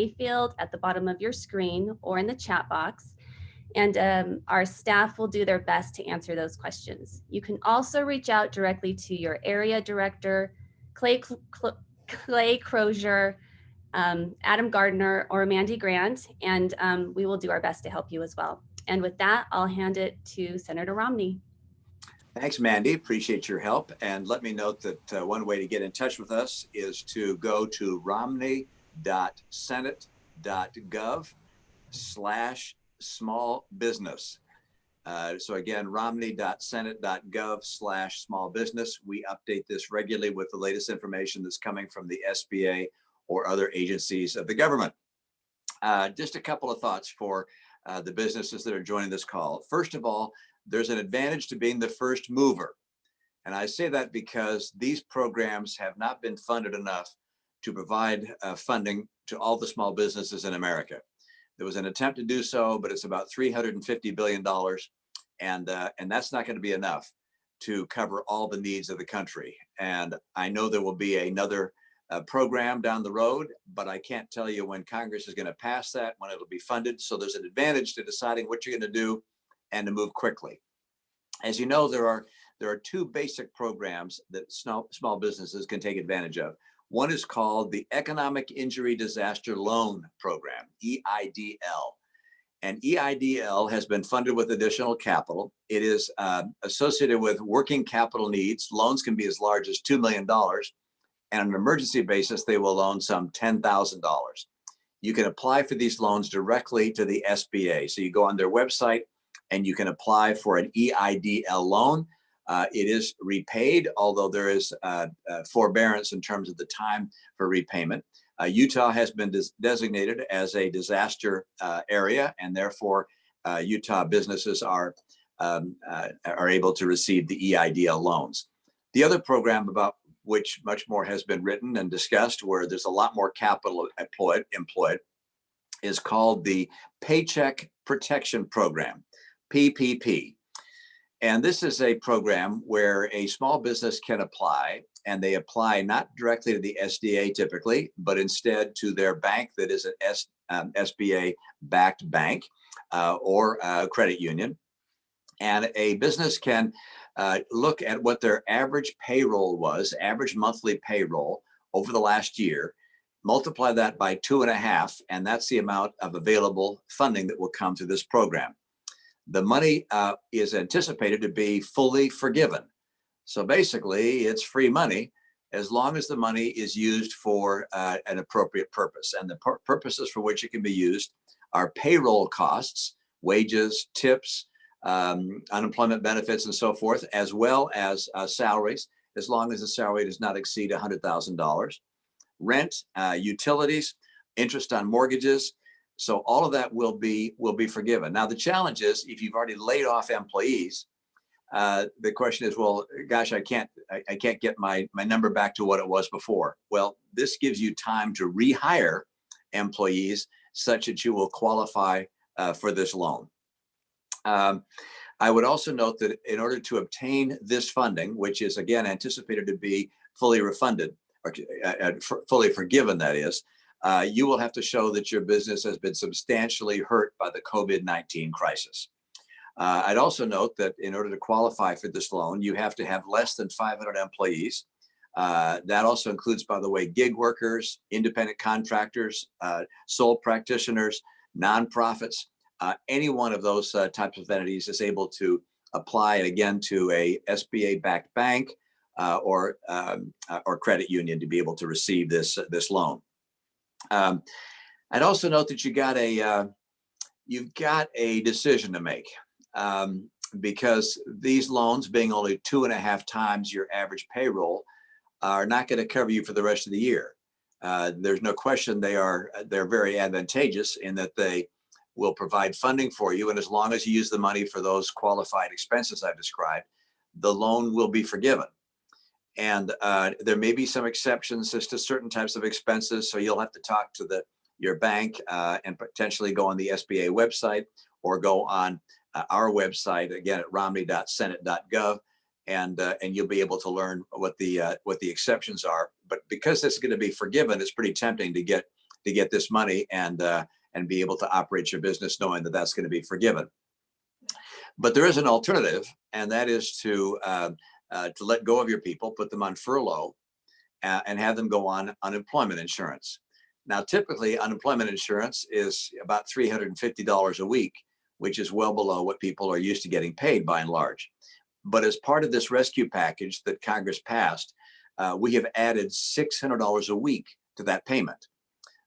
field at the bottom of your screen or in the chat box, and our staff will do their best to answer those questions. You can also reach out directly to your area director, Clay Crozier, Adam Gardner, or Mandy Grant, and we will do our best to help you as well. And with that, I'll hand it to Senator Romney. Thanks, Mandy. Appreciate your help. And let me note that one way to get in touch with us is to go to romney.senate.gov/small business. So again, romney.senate.gov/small business. We update this regularly with the latest information that's coming from the SBA or other agencies of the government. Just a couple of thoughts for the businesses that are joining this call. First of all, there's an advantage to being the first mover. And I say that because these programs have not been funded enough to provide funding to all the small businesses in America. There was an attempt to do so, but it's about $350 billion. And that's not going to be enough to cover all the needs of the country. And I know there will be another program down the road, but I can't tell you when Congress is going to pass that, when it'll be funded. So there's an advantage to deciding what you're going to do and to move quickly. As you know, there are two basic programs that small businesses can take advantage of. One is called the Economic Injury Disaster Loan Program, EIDL. And EIDL has been funded with additional capital. It is associated with working capital needs. Loans can be as large as $2 million. And on an emergency basis, they will loan some $10,000. You can apply for these loans directly to the SBA. So you go on their website and you can apply for an EIDL loan. It is repaid, although there is forbearance in terms of the time for repayment. Utah has been designated as a disaster area, and therefore Utah businesses are able to receive the EIDL loans. The other program about which much more has been written and discussed, where there's a lot more capital employed, is called the Paycheck Protection Program, PPP. And this is a program where a small business can apply, and they apply not directly to the SDA typically, but instead to their bank that is an SBA-backed bank or a credit union. And a business can look at what their average payroll was, average monthly payroll over the last year, multiply that by 2.5, and that's the amount of available funding that will come through this program. The money is anticipated to be fully forgiven. So basically, it's free money as long as the money is used for an appropriate purpose. And the purposes for which it can be used are payroll costs, wages, tips, unemployment benefits, and so forth, as well as salaries, as long as the salary does not exceed $100,000, rent, utilities, interest on mortgages. So all of that will be forgiven. Now, the challenge is if you've already laid off employees, the question is, well, gosh, I can't get my number back to what it was before. Well, this gives you time to rehire employees such that you will qualify for this loan. I would also note that in order to obtain this funding, which is again anticipated to be fully refunded or fully forgiven, that is, you will have to show that your business has been substantially hurt by the COVID-19 crisis. I'd also note that in order to qualify for this loan, you have to have less than 500 employees. That also includes, by the way, gig workers, independent contractors, sole practitioners, nonprofits. Any one of those types of entities is able to apply again to a SBA-backed bank or credit union to be able to receive this loan. I'd also note that you've got a decision to make because these loans, being only 2.5 times your average payroll, are not going to cover you for the rest of the year. There's no question they're very advantageous in that they will provide funding for you, and as long as you use the money for those qualified expenses I've described, the loan will be forgiven. And there may be some exceptions as to certain types of expenses. So you'll have to talk to your bank and potentially go on the SBA website or go on our website, again, at romney.senate.gov, and you'll be able to learn what the exceptions are. But because this is going to be forgiven, it's pretty tempting to get to get this money and be able to operate your business knowing that that's going to be forgiven. But there is an alternative, and that is to let go of your people, put them on furlough, and have them go on unemployment insurance. Now, typically, unemployment insurance is about $350 a week, which is well below what people are used to getting paid by and large. But as part of this rescue package that Congress passed, we have added $600 a week to that payment.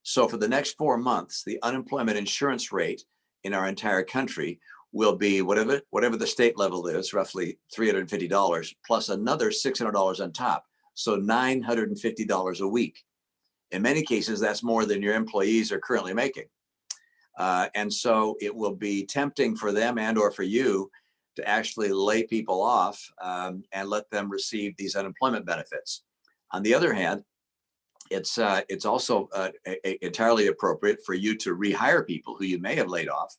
So for the next 4 months, the unemployment insurance rate in our entire country will be whatever the state level is, roughly $350 plus another $600 on top. So $950 a week. In many cases, that's more than your employees are currently making. And so it will be tempting for them and or for you to actually lay people off and let them receive these unemployment benefits. On the other hand, it's also entirely appropriate for you to rehire people who you may have laid off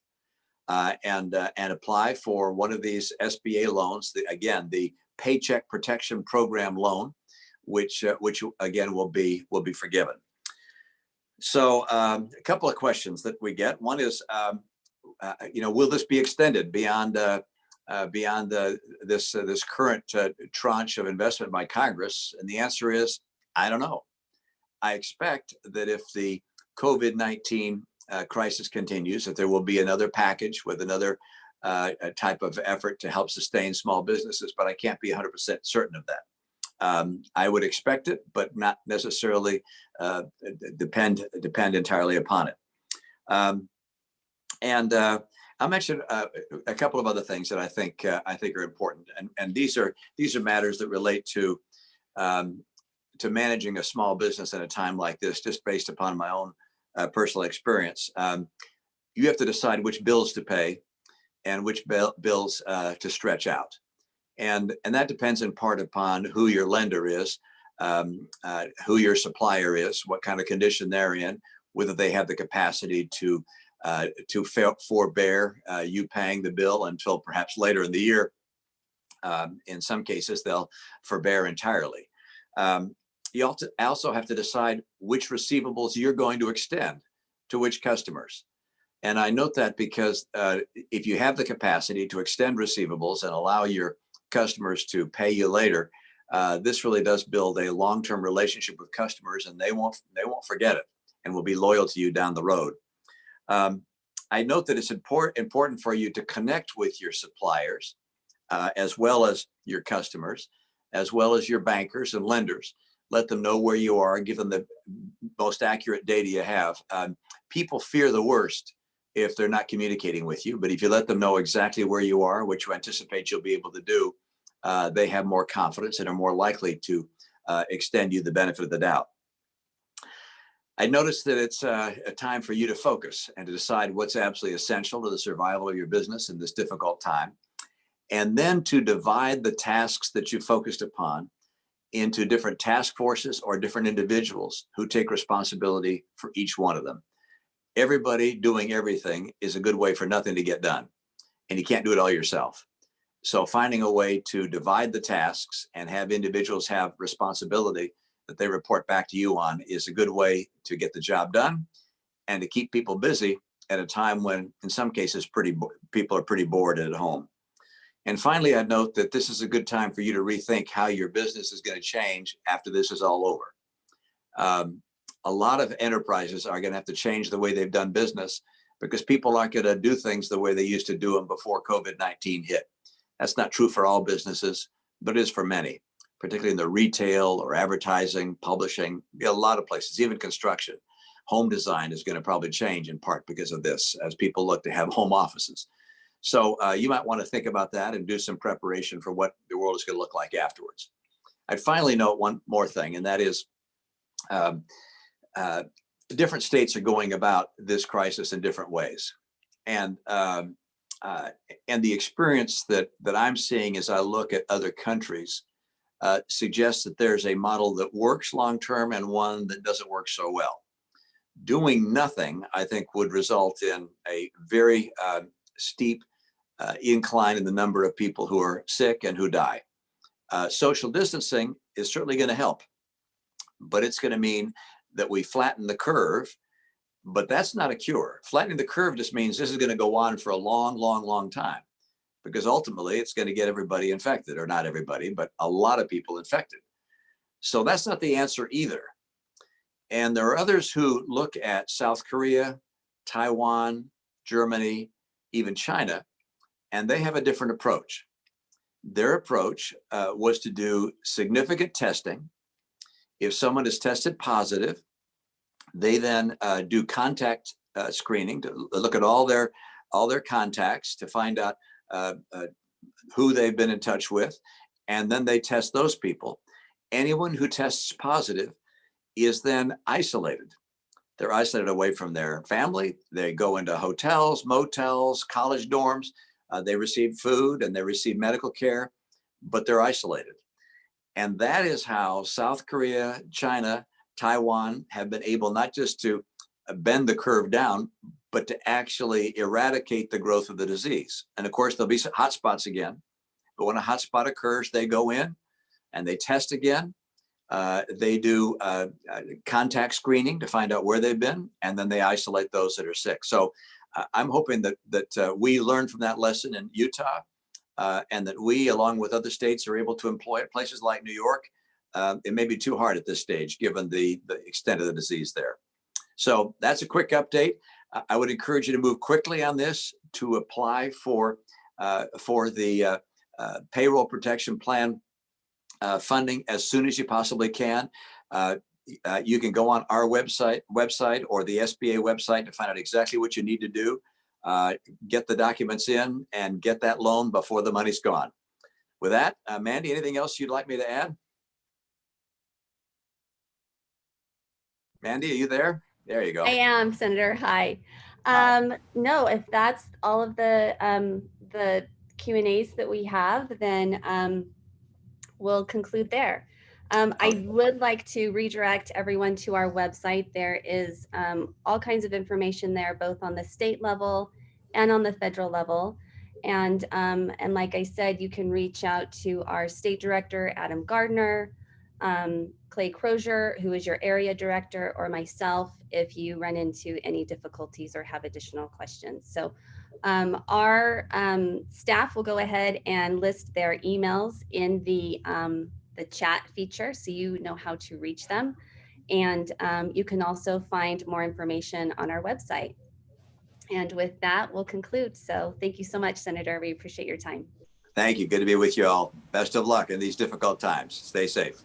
and apply for one of these SBA loans. The Paycheck Protection Program loan, which again will be forgiven. So a couple of questions that we get. One is, will this be extended beyond this current tranche of investment by Congress? And the answer is, I don't know. I expect that if the COVID-19 crisis continues, that there will be another package with another type of effort to help sustain small businesses, but I can't be 100% certain of that. I would expect it, but not necessarily depend entirely upon it. I'll mention a couple of other things that I think are important, and these are matters that relate to managing a small business at a time like this, just based upon my own personal experience. You have to decide which bills to pay and which bills to stretch out. And that depends in part upon who your lender is, who your supplier is, what kind of condition they're in, whether they have the capacity to forbear you paying the bill until perhaps later in the year. In some cases, they'll forbear entirely. You also have to decide which receivables you're going to extend to which customers. And I note that because if you have the capacity to extend receivables and allow your customers to pay you later, this really does build a long-term relationship with customers, and they won't forget it and will be loyal to you down the road. I note that it's important for you to connect with your suppliers, as well as your customers, as well as your bankers and lenders. Let them know where you are, give them the most accurate data you have. People fear the worst if they're not communicating with you, but if you let them know exactly where you are, which you anticipate you'll be able to do, they have more confidence and are more likely to extend you the benefit of the doubt. I noticed that it's a time for you to focus and to decide what's absolutely essential to the survival of your business in this difficult time, and then to divide the tasks that you focused upon into different task forces or different individuals who take responsibility for each one of them. Everybody doing everything is a good way for nothing to get done, and you can't do it all yourself. So finding a way to divide the tasks and have individuals have responsibility that they report back to you on is a good way to get the job done and to keep people busy at a time when, in some cases, people are pretty bored at home. And finally, I'd note that this is a good time for you to rethink how your business is going to change after this is all over. A lot of enterprises are going to have to change the way they've done business because people aren't going to do things the way they used to do them before COVID-19 hit. That's not true for all businesses, but it is for many, particularly in the retail or advertising, publishing, a lot of places, even construction. Home design is going to probably change in part because of this, as people look to have home offices. So you might want to think about that and do some preparation for what the world is going to look like afterwards. I'd finally note one more thing, and that is different states are going about this crisis in different ways. And the experience that I'm seeing as I look at other countries suggests that there's a model that works long-term and one that doesn't work so well. Doing nothing, I think, would result in a very steep incline in the number of people who are sick and who die. Social distancing is certainly going to help, but it's going to mean that we flatten the curve But that's not a cure. Flattening the curve just means this is going to go on for a long, long, long time, because ultimately it's going to get everybody infected, or not everybody, but a lot of people infected. So that's not the answer either. And there are others who look at South Korea, Taiwan, Germany, even China, and they have a different approach. Their approach was to do significant testing. If someone is tested positive, they then do contact screening to look at all their contacts to find out who they've been in touch with, and then they test those people. Anyone who tests positive is then isolated. They're isolated away from their family. They go into hotels, motels, college dorms. They receive food and they receive medical care, but they're isolated. And that is how South Korea, China, Taiwan have been able not just to bend the curve down, but to actually eradicate the growth of the disease. And of course, there'll be hotspots again. But when a hotspot occurs, they go in and they test again. They do contact screening to find out where they've been, and then they isolate those that are sick. So I'm hoping that we learn from that lesson in Utah, and that we, along with other states, are able to employ it. Places like New York, it may be too hard at this stage, given the extent of the disease there. So that's a quick update. I would encourage you to move quickly on this, to apply for the payroll protection plan funding as soon as you possibly can. You can go on our website or the SBA website to find out exactly what you need to do. Get the documents in and get that loan before the money's gone. With that, Mandy, anything else you'd like me to add? Mandy, are you there? There you go. I am, Senator. Hi. Hi. No, if that's all of the Q&As that we have, then we'll conclude there. I would like to redirect everyone to our website. There is all kinds of information there, both on the state level and on the federal level. And like I said, you can reach out to our state director, Adam Gardner, Clay Crozier, who is your area director, or myself if you run into any difficulties or have additional questions. So our staff will go ahead and list their emails in the chat feature, so you know how to reach them. And you can also find more information on our website. And with that, we'll conclude. So thank you so much, Senator. We appreciate your time. Thank you. Good to be with you all. Best of luck in these difficult times. Stay safe.